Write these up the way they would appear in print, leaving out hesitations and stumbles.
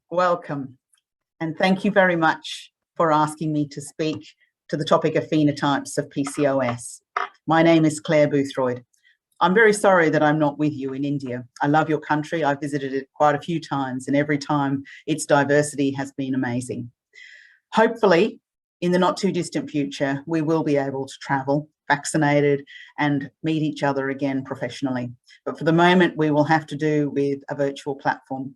Welcome, and thank you very much for asking me to speak to the topic of phenotypes of PCOS. My name is Clare Boothroyd. I'm very sorry that I'm not with you in India. I love your country. I've visited it quite a few times, and every time its diversity has been amazing. Hopefully, in the not too distant future, we will be able to travel vaccinated and meet each other again professionally. But for the moment, we will have to do with a virtual platform,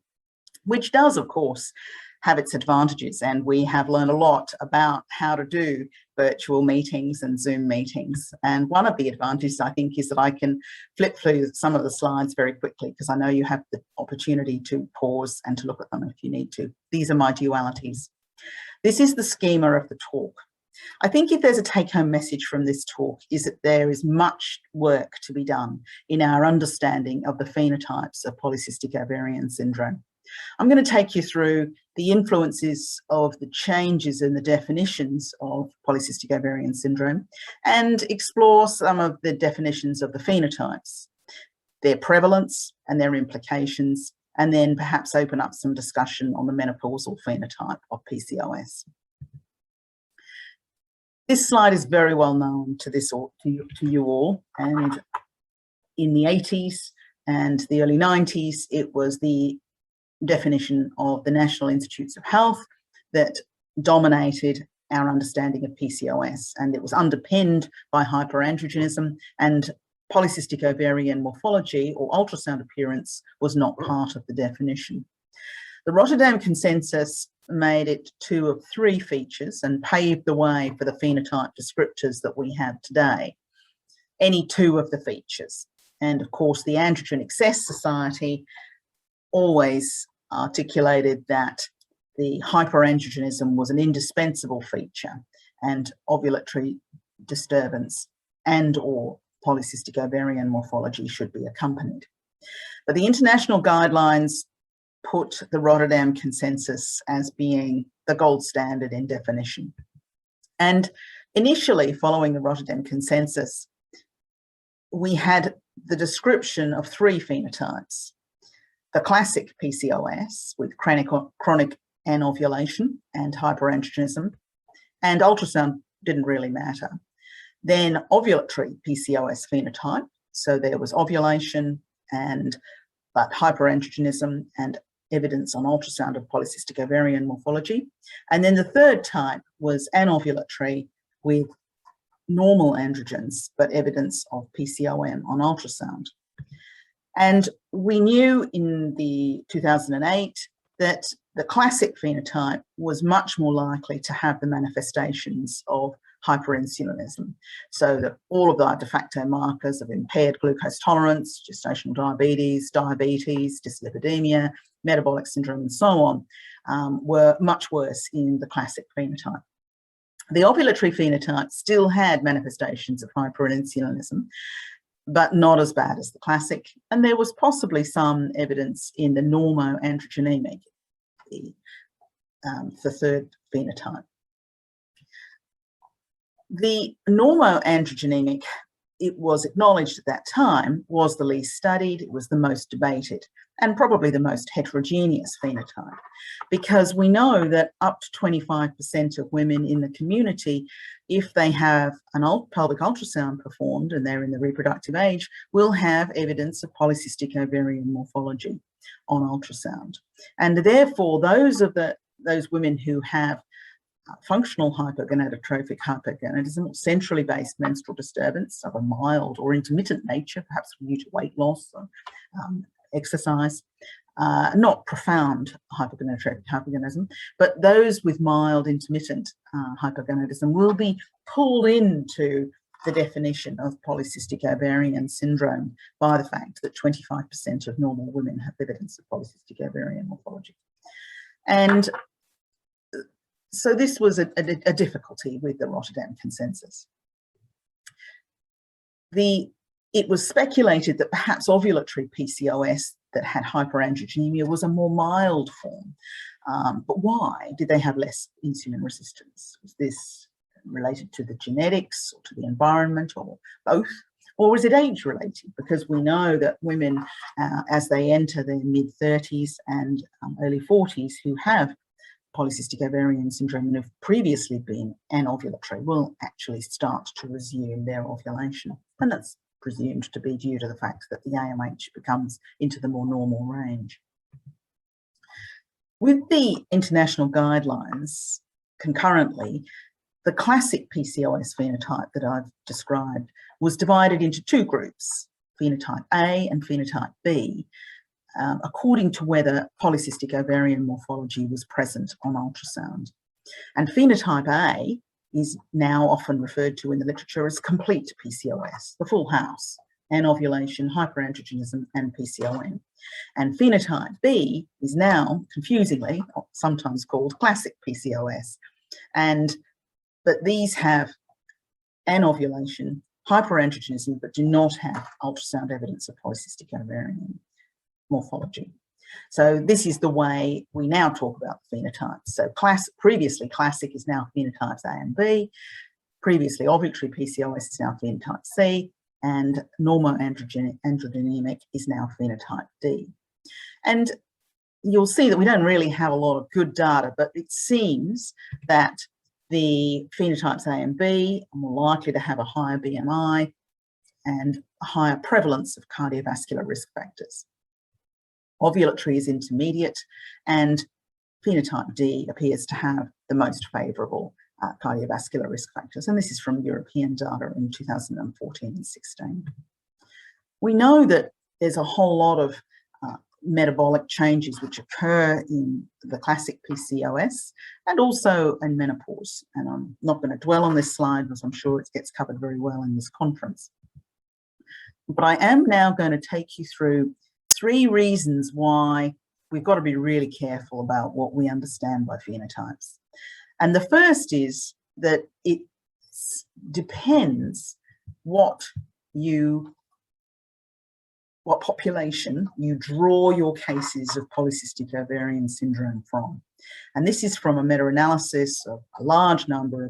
which does, of course, have its advantages. And we have learned a lot about how to do virtual meetings and Zoom meetings. And one of the advantages, I think, is that I can flip through some of the slides very quickly because I know you have the opportunity to pause and to look at them if you need to. These are my dualities. This is the schema of the talk. I think if there's a take-home message from this talk is that there is much work to be done in our understanding of the phenotypes of polycystic ovarian syndrome. I'm going to take you through the influences of the changes in the definitions of polycystic ovarian syndrome and explore some of the definitions of the phenotypes, their prevalence and their implications, and then perhaps open up some discussion on the menopausal phenotype of PCOS. This slide is very well known to you all, and in the 80s and the early 90s, it was the definition of the National Institutes of Health that dominated our understanding of PCOS, and it was underpinned by hyperandrogenism, and polycystic ovarian morphology or ultrasound appearance was not part of the definition. The Rotterdam Consensus made it 2 of 3 features and paved the way for the phenotype descriptors that we have today, any 2 of the features. And of course, the Androgen Excess Society always articulated that the hyperandrogenism was an indispensable feature and ovulatory disturbance and or polycystic ovarian morphology should be accompanied. But the international guidelines put the Rotterdam Consensus as being the gold standard in definition. And initially, following the Rotterdam Consensus, we had the description of 3 phenotypes: the classic PCOS with chronic anovulation and hyperandrogenism, and ultrasound didn't really matter. Then ovulatory PCOS phenotype, so there was ovulation but hyperandrogenism and evidence on ultrasound of polycystic ovarian morphology. And then the third type was anovulatory with normal androgens, but evidence of PCOM on ultrasound. And we knew in the 2008 that the classic phenotype was much more likely to have the manifestations of hyperinsulinism, so that all of the de facto markers of impaired glucose tolerance, gestational diabetes, dyslipidemia, metabolic syndrome, and so on, were much worse in the classic phenotype. The ovulatory phenotype still had manifestations of hyperinsulinism, but not as bad as the classic, and there was possibly some evidence in the normoandrogenemic, the third phenotype. The normoandrogenemic, it was acknowledged at that time, was the least studied, it was the most debated, and probably the most heterogeneous phenotype, because we know that up to 25% of women in the community, if they have an pelvic ultrasound performed and they're in the reproductive age, will have evidence of polycystic ovarian morphology on ultrasound. And therefore, those women who have functional hypogonadotrophic hypogonadism or centrally based menstrual disturbance of a mild or intermittent nature, perhaps due to weight loss or exercise, not profound hypogonadotrophic hypogonadism, but those with mild intermittent hypogonadism will be pulled into the definition of polycystic ovarian syndrome by the fact that 25% of normal women have evidence of polycystic ovarian morphology. And so this was a difficulty with the Rotterdam Consensus. It was speculated that perhaps ovulatory PCOS that had hyperandrogenemia was a more mild form. But why? Did they have less insulin resistance? Was this related to the genetics or to the environment or both? Or is it age-related? Because we know that women, as they enter their mid-30s and early 40s who have polycystic ovarian syndrome and have previously been anovulatory will actually start to resume their ovulation. And that's presumed to be due to the fact that the AMH becomes into the more normal range. With the international guidelines, concurrently, the classic PCOS phenotype that I've described was divided into two groups, phenotype A and phenotype B, according to whether polycystic ovarian morphology was present on ultrasound. And phenotype A is now often referred to in the literature as complete PCOS, the full house, anovulation, hyperandrogenism, and PCON. And phenotype B is now, confusingly, sometimes called classic PCOS. But these have anovulation, hyperandrogenism, but do not have ultrasound evidence of polycystic ovarian morphology. So this is the way we now talk about the phenotypes. So previously classic is now phenotypes A and B. Previously ovulatory PCOS is now phenotype C, and normoandrogenic is now phenotype D. And you'll see that we don't really have a lot of good data, but it seems that the phenotypes A and B are more likely to have a higher BMI and a higher prevalence of cardiovascular risk factors. Ovulatory is intermediate, and phenotype D appears to have the most favourable cardiovascular risk factors, and this is from European data in 2014 and 16. We know that there's a whole lot of metabolic changes which occur in the classic PCOS and also in menopause, and I'm not going to dwell on this slide because I'm sure it gets covered very well in this conference. But I am now going to take you through 3 reasons why we've got to be really careful about what we understand by phenotypes. And the first is that it depends what population you draw your cases of polycystic ovarian syndrome from. And this is from a meta-analysis of a large number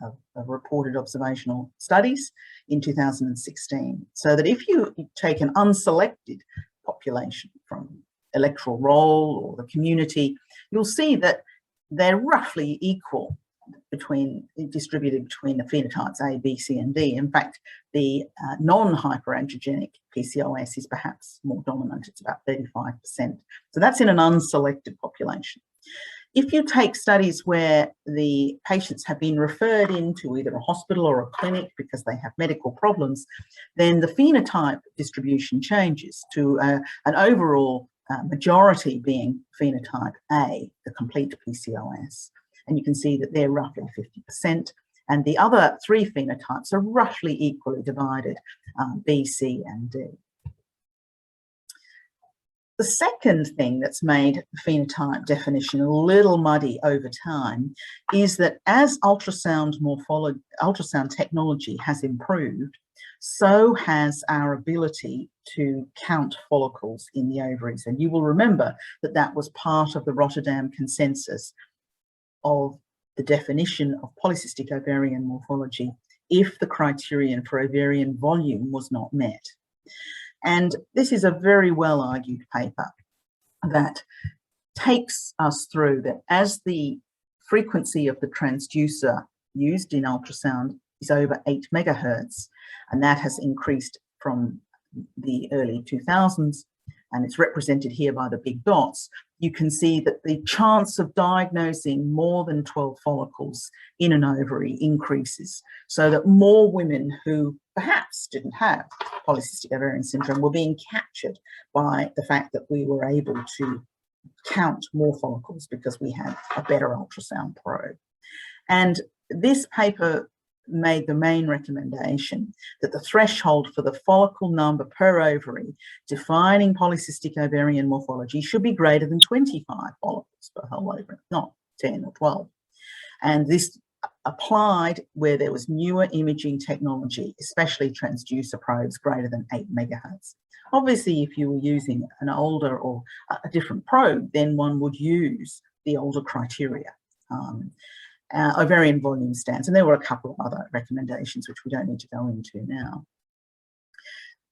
of reported observational studies in 2016. So that if you take an unselected population from electoral roll or the community, you'll see that they're roughly equal distributed between the phenotypes A, B, C, and D. In fact, the non-hyperandrogenic PCOS is perhaps more dominant. It's about 35%. So that's in an unselected population. If you take studies where the patients have been referred into either a hospital or a clinic because they have medical problems, then the phenotype distribution changes to an overall majority being phenotype A, the complete PCOS. And you can see that they're roughly 50%. And the other 3 phenotypes are roughly equally divided, B, C, and D. The second thing that's made the phenotype definition a little muddy over time is that as ultrasound technology has improved, so has our ability to count follicles in the ovaries. And you will remember that that was part of the Rotterdam Consensus of the definition of polycystic ovarian morphology if the criterion for ovarian volume was not met. And this is a very well argued paper that takes us through that as the frequency of the transducer used in ultrasound is over 8 megahertz, and that has increased from the early 2000s, and it's represented here by the big dots, you can see that the chance of diagnosing more than 12 follicles in an ovary increases, so that more women who perhaps didn't have polycystic ovarian syndrome were being captured by the fact that we were able to count more follicles because we had a better ultrasound probe. And this paper made the main recommendation that the threshold for the follicle number per ovary defining polycystic ovarian morphology should be greater than 25 follicles per whole ovary, not 10 or 12. And this applied where there was newer imaging technology, especially transducer probes greater than 8 megahertz. Obviously, if you were using an older or a different probe, then one would use the older criteria. Ovarian volume stands, and there were a couple of other recommendations which we don't need to go into now.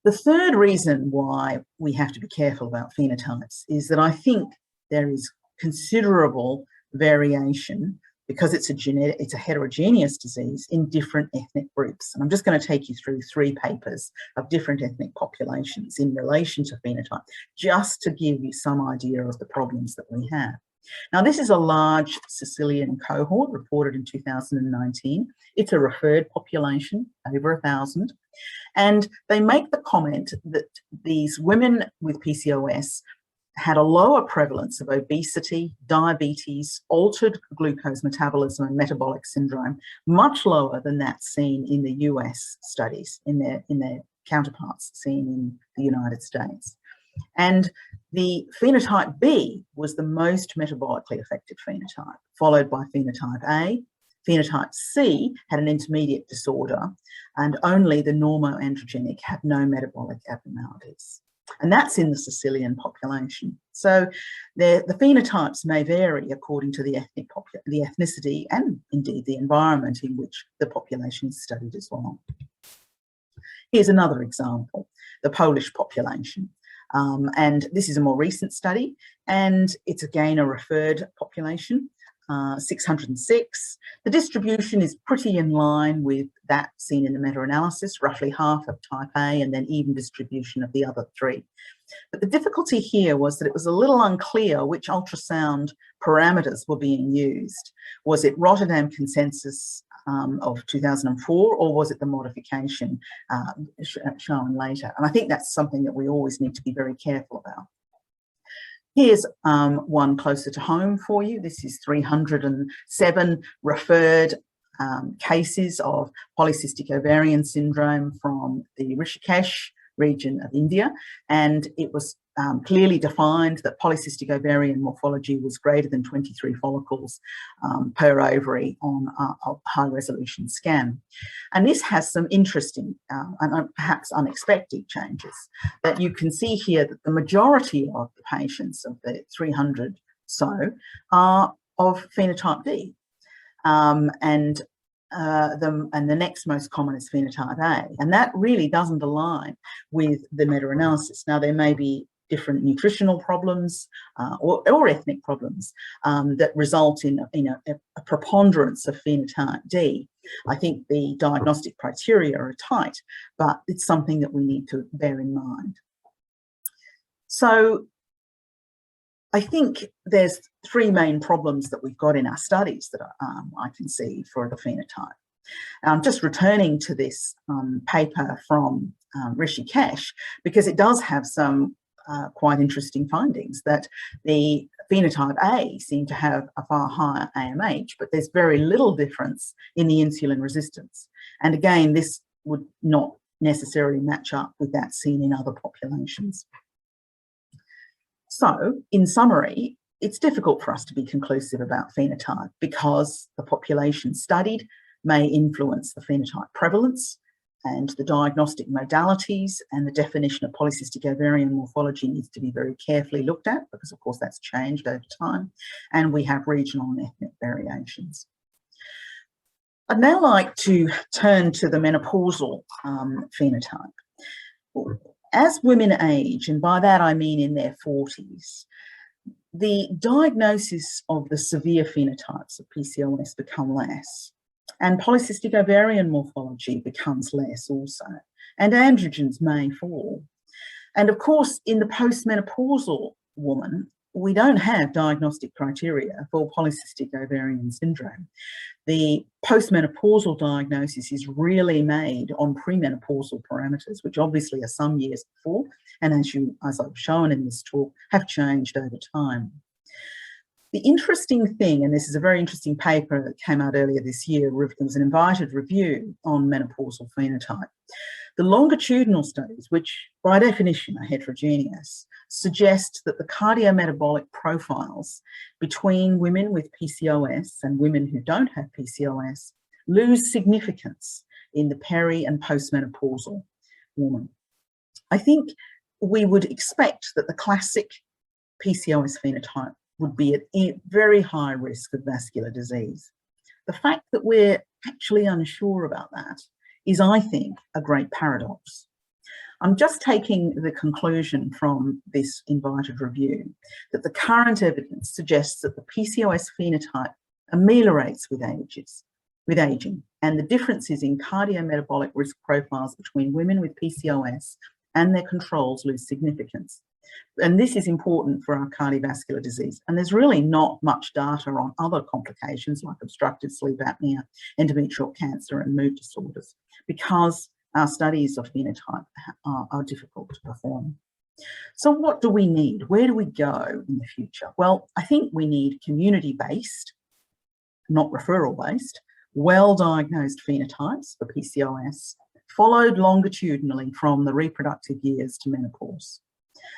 The third reason why we have to be careful about phenotypes is that I think there is considerable variation because it's a heterogeneous disease in different ethnic groups. And I'm just going to take you through 3 papers of different ethnic populations in relation to phenotype, just to give you some idea of the problems that we have. Now, this is a large Sicilian cohort reported in 2019. It's a referred population, over 1,000. And they make the comment that these women with PCOS had a lower prevalence of obesity, diabetes, altered glucose metabolism and metabolic syndrome, much lower than that seen in the US studies, in their counterparts seen in the United States. And the phenotype B was the most metabolically affected phenotype, followed by phenotype A. Phenotype C had an intermediate disorder, and only the normoandrogenic had no metabolic abnormalities. And that's in the Sicilian population. So the phenotypes may vary according to the ethnicity and indeed the environment in which the population is studied as well. Here's another example, the Polish population. And this is a more recent study, and it's again a referred population, 606. The distribution is pretty in line with that seen in the meta-analysis, roughly half of type A and then even distribution of the other 3. But the difficulty here was that it was a little unclear which ultrasound parameters were being used. Was it Rotterdam consensus of 2004, or was it the modification shown later? And I think that's something that we always need to be very careful about. Here's one closer to home for you. This is 307 referred cases of polycystic ovarian syndrome from the Rishikesh region of India, and it was clearly defined that polycystic ovarian morphology was greater than 23 follicles per ovary on a high-resolution scan. And this has some interesting and perhaps unexpected changes that you can see here, that the majority of the patients, of the 300 so, are of phenotype D. And the next most common is phenotype A, and that really doesn't align with the meta-analysis. Now, there may be different nutritional problems or ethnic problems that result in a preponderance of phenotype D. I think the diagnostic criteria are tight, but it's something that we need to bear in mind. So I think there's 3 main problems that we've got in our studies that I can see for the phenotype. I'm just returning to this paper from Rishikesh because it does have some quite interesting findings, that the phenotype A seemed to have a far higher AMH, but there's very little difference in the insulin resistance. And again, this would not necessarily match up with that seen in other populations. So, in summary, it's difficult for us to be conclusive about phenotype because the population studied may influence the phenotype prevalence, and the diagnostic modalities and the definition of polycystic ovarian morphology needs to be very carefully looked at because, of course, that's changed over time, and we have regional and ethnic variations. I'd now like to turn to the menopausal phenotype. As women age, and by that I mean in their 40s, the diagnosis of the severe phenotypes of PCOS become less, and polycystic ovarian morphology becomes less also, and androgens may fall. And of course, in the postmenopausal woman, we don't have diagnostic criteria for polycystic ovarian syndrome. The postmenopausal diagnosis is really made on premenopausal parameters, which obviously are some years before, and as I've shown in this talk, have changed over time. The interesting thing, and this is a very interesting paper that came out earlier this year, it was an invited review on menopausal phenotype. The longitudinal studies, which by definition are heterogeneous, suggest that the cardiometabolic profiles between women with PCOS and women who don't have PCOS lose significance in the peri- and postmenopausal woman. I think we would expect that the classic PCOS phenotype would be at very high risk of vascular disease. The fact that we're actually unsure about that is, I think, a great paradox. I'm just taking the conclusion from this invited review that the current evidence suggests that the PCOS phenotype ameliorates with aging, and the differences in cardiometabolic risk profiles between women with PCOS and their controls lose significance. And this is important for our cardiovascular disease. And there's really not much data on other complications like obstructive sleep apnea, endometrial cancer, and mood disorders, because our studies of phenotype are difficult to perform. So what do we need? Where do we go in the future? Well, I think we need community-based, not referral-based, well-diagnosed phenotypes for PCOS, followed longitudinally from the reproductive years to menopause.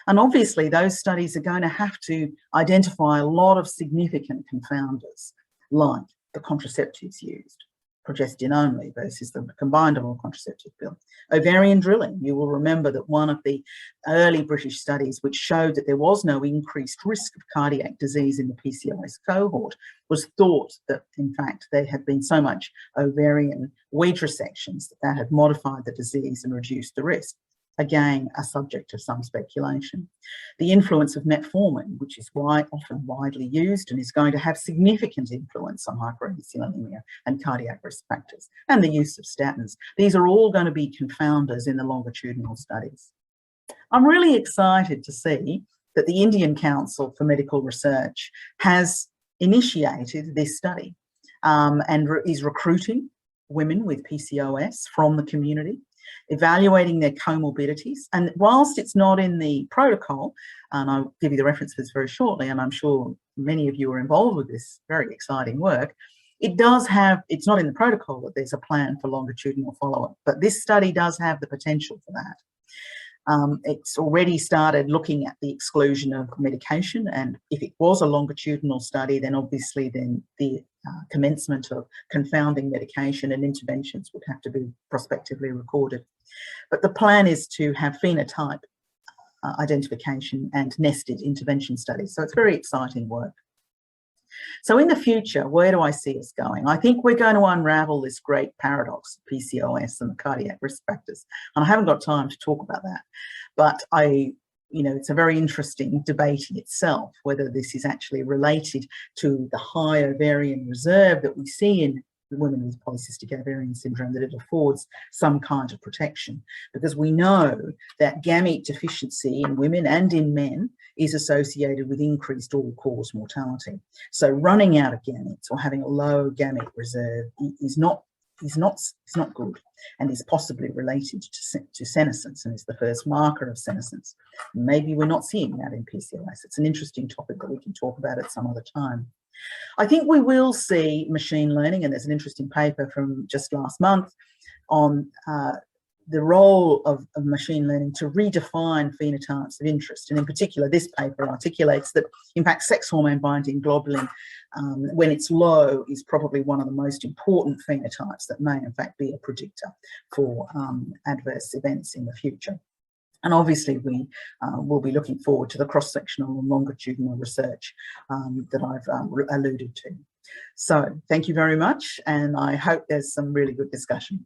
And obviously, those studies are going to have to identify a lot of significant confounders, like the contraceptives used, progestin only versus the combined oral contraceptive pill. Ovarian drilling, you will remember that one of the early British studies which showed that there was no increased risk of cardiac disease in the PCOS cohort was thought that, in fact, there had been so much ovarian weed resections that that had modified the disease and reduced the risk. Again, a subject of some speculation. The influence of metformin, which is often widely used and is going to have significant influence on hyperinsulinemia and cardiac risk factors, and the use of statins. These are all going to be confounders in the longitudinal studies. I'm really excited to see that the Indian Council for Medical Research has initiated this study and is recruiting women with PCOS from the community, evaluating their comorbidities. And whilst it's not in the protocol, and I'll give you the references very shortly, and I'm sure many of you are involved with this very exciting work, it does have, it's not in the protocol that there's a plan for longitudinal follow-up, but this study does have the potential for that. It's already started looking at the exclusion of medication, and if it was a longitudinal study, then obviously then the commencement of confounding medication and interventions would have to be prospectively recorded. But the plan is to have phenotype identification and nested intervention studies. So it's very exciting work. So in the future, where do I see us going? I think we're going to unravel this great paradox of PCOS and the cardiac risk factors. And I haven't got time to talk about that, but it's a very interesting debate in itself, whether this is actually related to the high ovarian reserve that we see in women with polycystic ovarian syndrome, that it affords some kind of protection, because we know that gamete deficiency in women and in men is associated with increased all-cause mortality. So running out of gametes or having a low gamete reserve is not good, and is possibly related to senescence, and is the first marker of senescence. Maybe we're not seeing that in PCOS. It's an interesting topic that we can talk about at some other time. I think we will see machine learning, and there's an interesting paper from just last month on the role of machine learning to redefine phenotypes of interest. And in particular, this paper articulates that, in fact, sex hormone binding globulin, when it's low, is probably one of the most important phenotypes that may, in fact, be a predictor for adverse events in the future. And obviously, we will be looking forward to the cross-sectional and longitudinal research that I've alluded to. So thank you very much, and I hope there's some really good discussion.